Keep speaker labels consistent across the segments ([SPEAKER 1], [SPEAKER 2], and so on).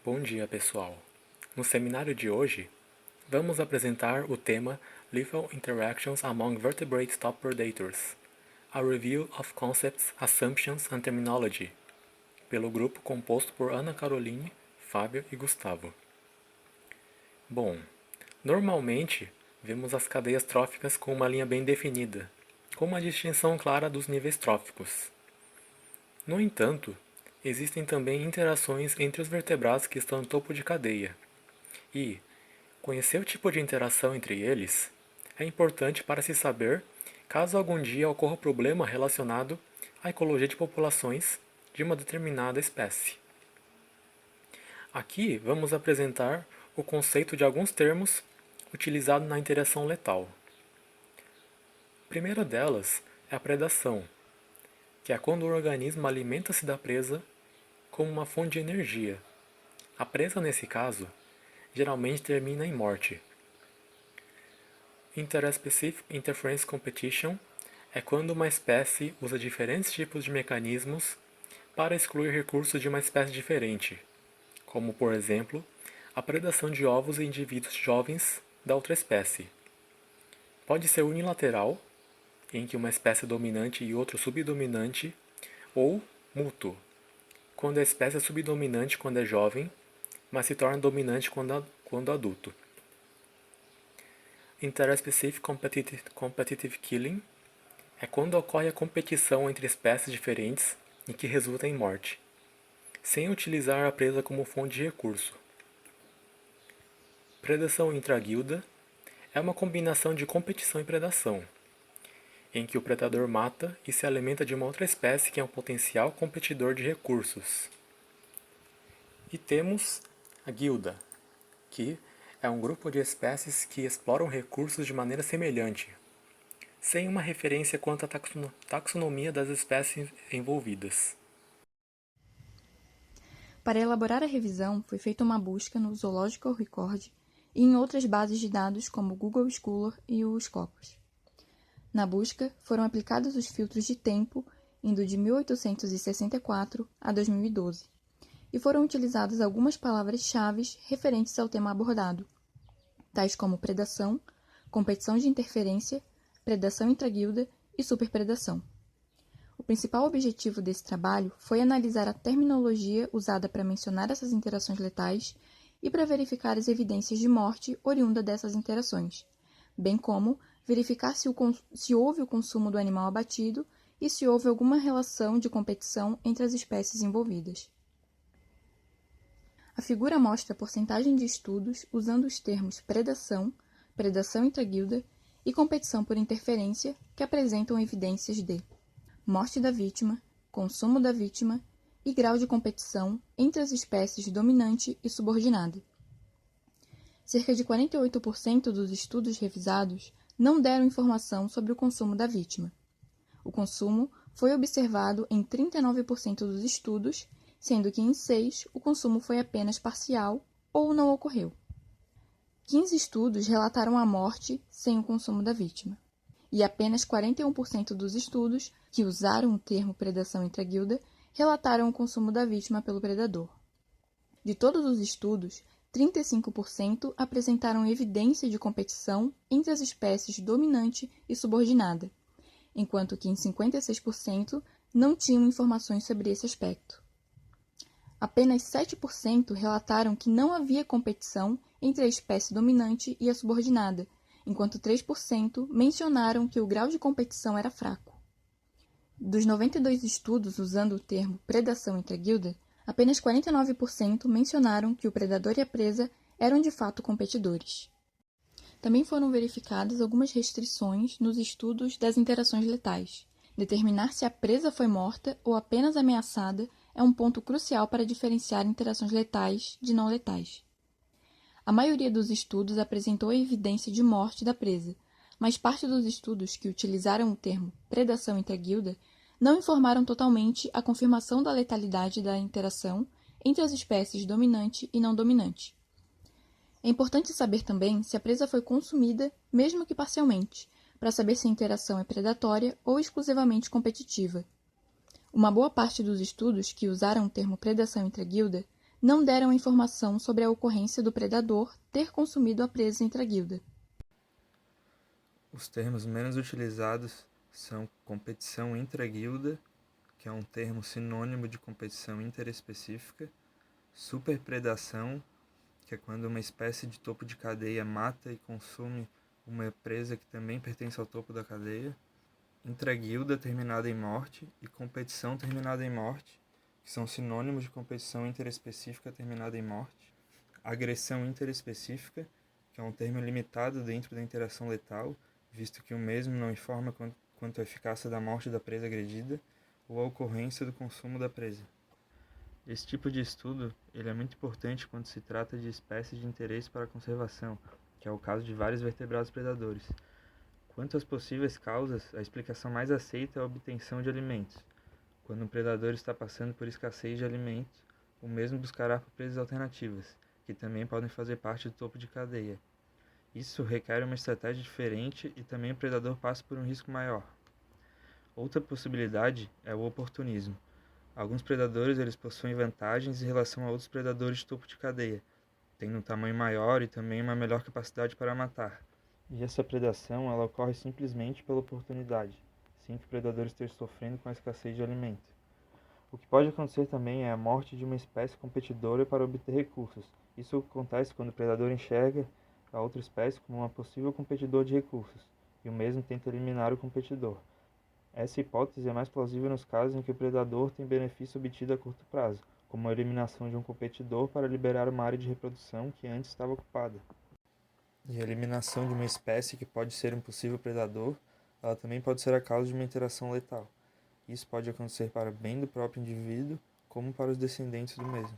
[SPEAKER 1] Bom dia, pessoal. No seminário de hoje, vamos apresentar o tema Lethal Interactions Among Vertebrate Top Predators, a Review of Concepts, Assumptions and Terminology, pelo grupo composto por Ana Caroline, Fábio e Gustavo. Bom, normalmente vemos as cadeias tróficas com uma linha bem definida, com uma distinção clara dos níveis tróficos. No entanto, existem também interações entre os vertebrados que estão no topo de cadeia, e conhecer o tipo de interação entre eles é importante para se saber caso algum dia ocorra problema relacionado à ecologia de populações de uma determinada espécie. Aqui vamos apresentar o conceito de alguns termos utilizados na interação letal. A primeira delas é a predação, que é quando o organismo alimenta-se da presa como uma fonte de energia. A presa, nesse caso, geralmente termina em morte. Interspecific Interference Competition é quando uma espécie usa diferentes tipos de mecanismos para excluir recursos de uma espécie diferente, como, por exemplo, a predação de ovos em indivíduos jovens da outra espécie. Pode ser unilateral, em que uma espécie é dominante e outro subdominante, ou mútuo, quando a espécie é subdominante quando é jovem, mas se torna dominante quando adulto. Interspecific Competitive Killing é quando ocorre a competição entre espécies diferentes e que resulta em morte, sem utilizar a presa como fonte de recurso. Predação intraguilda é uma combinação de competição e predação, em que o predador mata e se alimenta de uma outra espécie que é um potencial competidor de recursos. E temos a guilda, que é um grupo de espécies que exploram recursos de maneira semelhante, sem uma referência quanto à taxonomia das espécies envolvidas.
[SPEAKER 2] Para elaborar a revisão, foi feita uma busca no Zoological Record e em outras bases de dados como o Google Scholar e o Scopus. Na busca, foram aplicados os filtros de tempo, indo de 1864 a 2012, e foram utilizadas algumas palavras-chave referentes ao tema abordado, tais como predação, competição de interferência, predação intraguilda e superpredação. O principal objetivo desse trabalho foi analisar a terminologia usada para mencionar essas interações letais e para verificar as evidências de morte oriunda dessas interações, bem como verificar se houve o consumo do animal abatido e se houve alguma relação de competição entre as espécies envolvidas. A figura mostra a porcentagem de estudos usando os termos predação, predação intraguilda e competição por interferência que apresentam evidências de morte da vítima, consumo da vítima e grau de competição entre as espécies dominante e subordinada. Cerca de 48% dos estudos revisados não deram informação sobre o consumo da vítima. O consumo foi observado em 39% dos estudos, sendo que em 6 o consumo foi apenas parcial ou não ocorreu. 15 estudos relataram a morte sem o consumo da vítima, e apenas 41% dos estudos que usaram o termo predação intraguilda relataram o consumo da vítima pelo predador. De todos os estudos, 35% apresentaram evidência de competição entre as espécies dominante e subordinada, enquanto que em 56% não tinham informações sobre esse aspecto. Apenas 7% relataram que não havia competição entre a espécie dominante e a subordinada, enquanto 3% mencionaram que o grau de competição era fraco. Dos 92 estudos usando o termo predação intraguilda, apenas 49% mencionaram que o predador e a presa eram de fato competidores. Também foram verificadas algumas restrições nos estudos das interações letais. Determinar se a presa foi morta ou apenas ameaçada é um ponto crucial para diferenciar interações letais de não letais. A maioria dos estudos apresentou a evidência de morte da presa, mas parte dos estudos que utilizaram o termo predação intraguilda não informaram totalmente a confirmação da letalidade da interação entre as espécies dominante e não dominante. É importante saber também se a presa foi consumida, mesmo que parcialmente, para saber se a interação é predatória ou exclusivamente competitiva. Uma boa parte dos estudos que usaram o termo predação intraguilda não deram informação sobre a ocorrência do predador ter consumido a presa intraguilda.
[SPEAKER 3] Os termos menos utilizados são competição intraguilda, que é um termo sinônimo de competição interespecífica, superpredação, que é quando uma espécie de topo de cadeia mata e consome uma presa que também pertence ao topo da cadeia, intraguilda terminada em morte e competição terminada em morte, que são sinônimos de competição interespecífica terminada em morte, agressão interespecífica, que é um termo limitado dentro da interação letal, visto que o mesmo não informa quanto à eficácia da morte da presa agredida ou a ocorrência do consumo da presa. Esse tipo de estudo ele é muito importante quando se trata de espécies de interesse para a conservação, que é o caso de vários vertebrados predadores. Quanto às possíveis causas, a explicação mais aceita é a obtenção de alimentos. Quando um predador está passando por escassez de alimentos, o mesmo buscará por presas alternativas, que também podem fazer parte do topo de cadeia. Isso requer uma estratégia diferente e também o predador passa por um risco maior. Outra possibilidade é o oportunismo. Alguns predadores eles possuem vantagens em relação a outros predadores de topo de cadeia, tendo um tamanho maior e também uma melhor capacidade para matar. E essa predação ela ocorre simplesmente pela oportunidade, sem que o predador esteja sofrendo com a escassez de alimento. O que pode acontecer também é a morte de uma espécie competidora para obter recursos. Isso acontece quando o predador enxerga a outra espécie como uma possível competidor de recursos, e o mesmo tenta eliminar o competidor. Essa hipótese é mais plausível nos casos em que o predador tem benefício obtido a curto prazo, como a eliminação de um competidor para liberar uma área de reprodução que antes estava ocupada. E a eliminação de uma espécie que pode ser um possível predador, ela também pode ser a causa de uma interação letal. Isso pode acontecer para o bem do próprio indivíduo, como para os descendentes do mesmo.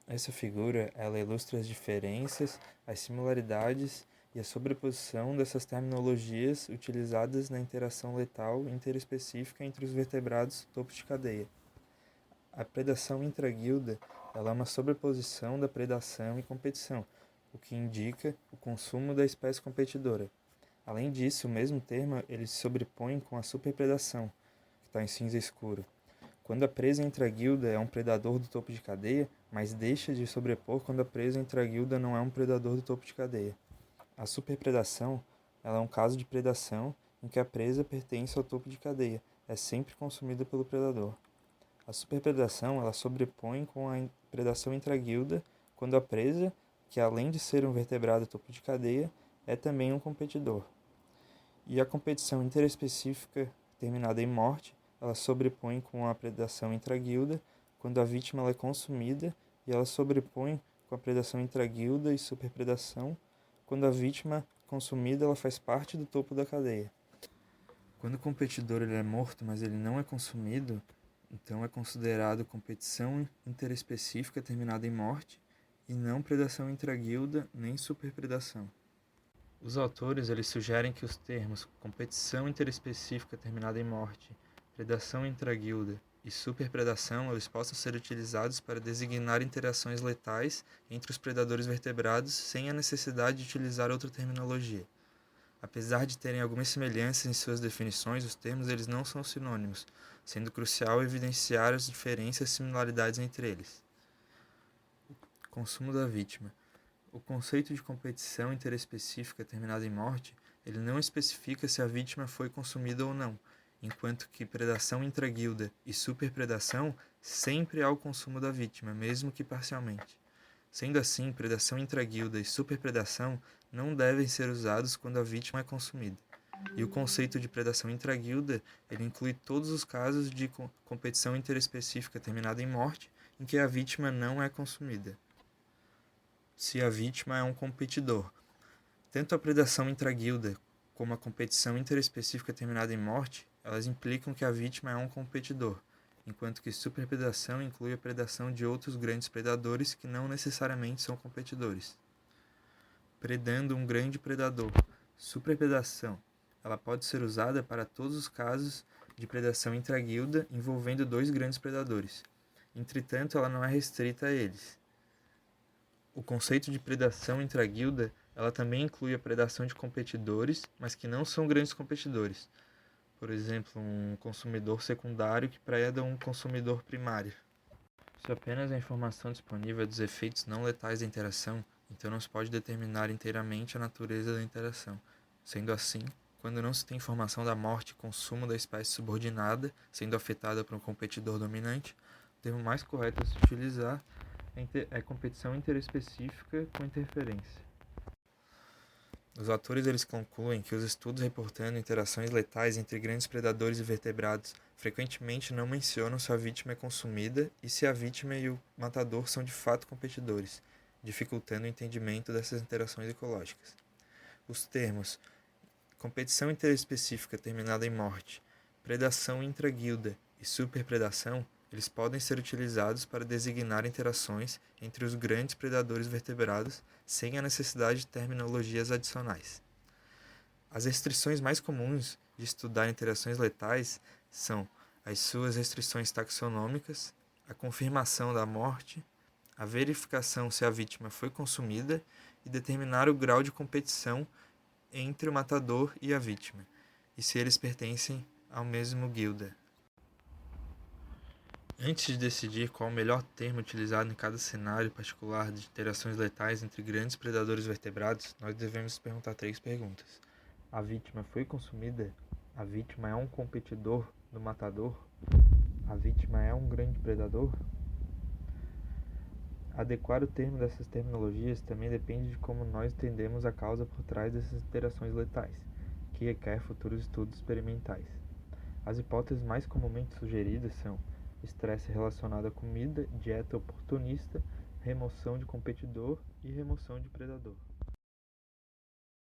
[SPEAKER 3] Essa figura ela ilustra as diferenças, as similaridades e a sobreposição dessas terminologias utilizadas na interação letal interespecífica entre os vertebrados topos de cadeia. A predação intraguilda ela é uma sobreposição da predação e competição, o que indica o consumo da espécie competidora. Além disso, o mesmo termo ele se sobrepõe com a superpredação, que está em cinza escuro. Quando a presa intraguilda é um predador do topo de cadeia, mas deixa de sobrepor quando a presa intraguilda não é um predador do topo de cadeia. A superpredação ela é um caso de predação em que a presa pertence ao topo de cadeia, é sempre consumida pelo predador. A superpredação ela sobrepõe com a predação intraguilda quando a presa, que além de ser um vertebrado topo de cadeia, é também um competidor. E a competição interespecífica terminada em morte ela sobrepõe com a predação intraguilda quando a vítima ela é consumida e ela sobrepõe com a predação intraguilda e superpredação quando a vítima consumida ela faz parte do topo da cadeia. Quando o competidor ele é morto, mas ele não é consumido, então é considerado competição interespecífica terminada em morte e não predação intraguilda nem superpredação. Os autores eles sugerem que os termos competição interespecífica terminada em morte, predação intraguilda e superpredação eles possam ser utilizados para designar interações letais entre os predadores vertebrados sem a necessidade de utilizar outra terminologia. Apesar de terem algumas semelhanças em suas definições, os termos eles não são sinônimos, sendo crucial evidenciar as diferenças e similaridades entre eles. Consumo da vítima. O conceito de competição interespecífica terminada em morte, ele não especifica se a vítima foi consumida ou não, enquanto que predação intraguilda e superpredação sempre há o consumo da vítima, mesmo que parcialmente. Sendo assim, predação intraguilda e superpredação não devem ser usados quando a vítima é consumida. E o conceito de predação intraguilda, ele inclui todos os casos de competição interespecífica terminada em morte em que a vítima não é consumida. Se a vítima é um competidor. Tanto a predação intraguilda como a competição interespecífica terminada em morte, elas implicam que a vítima é um competidor, enquanto que superpredação inclui a predação de outros grandes predadores que não necessariamente são competidores. Predando um grande predador. Superpredação. Ela pode ser usada para todos os casos de predação intraguilda envolvendo dois grandes predadores. Entretanto, ela não é restrita a eles. O conceito de predação intraguilda ela também inclui a predação de competidores, mas que não são grandes competidores. Por exemplo, um consumidor secundário que preda um consumidor primário. Se apenas a informação disponível é dos efeitos não letais da interação, então não se pode determinar inteiramente a natureza da interação. Sendo assim, quando não se tem informação da morte e consumo da espécie subordinada sendo afetada por um competidor dominante, o termo mais correto a se utilizar é competição interespecífica com interferência. Os autores eles concluem que os estudos reportando interações letais entre grandes predadores e vertebrados frequentemente não mencionam se a vítima é consumida e se a vítima e o matador são de fato competidores, dificultando o entendimento dessas interações ecológicas. Os termos competição interespecífica terminada em morte, predação intraguilda e superpredação eles podem ser utilizados para designar interações entre os grandes predadores vertebrados sem a necessidade de terminologias adicionais. As restrições mais comuns de estudar interações letais são as suas restrições taxonômicas, a confirmação da morte, a verificação se a vítima foi consumida e determinar o grau de competição entre o matador e a vítima, e se eles pertencem ao mesmo guilda. Antes de decidir qual o melhor termo utilizado em cada cenário particular de interações letais entre grandes predadores vertebrados, nós devemos perguntar 3 perguntas. A vítima foi consumida? A vítima é um competidor do matador? A vítima é um grande predador? Adequar o termo dessas terminologias também depende de como nós entendemos a causa por trás dessas interações letais, que requer futuros estudos experimentais. As hipóteses mais comumente sugeridas são estresse relacionado à comida, dieta oportunista, remoção de competidor e remoção de predador.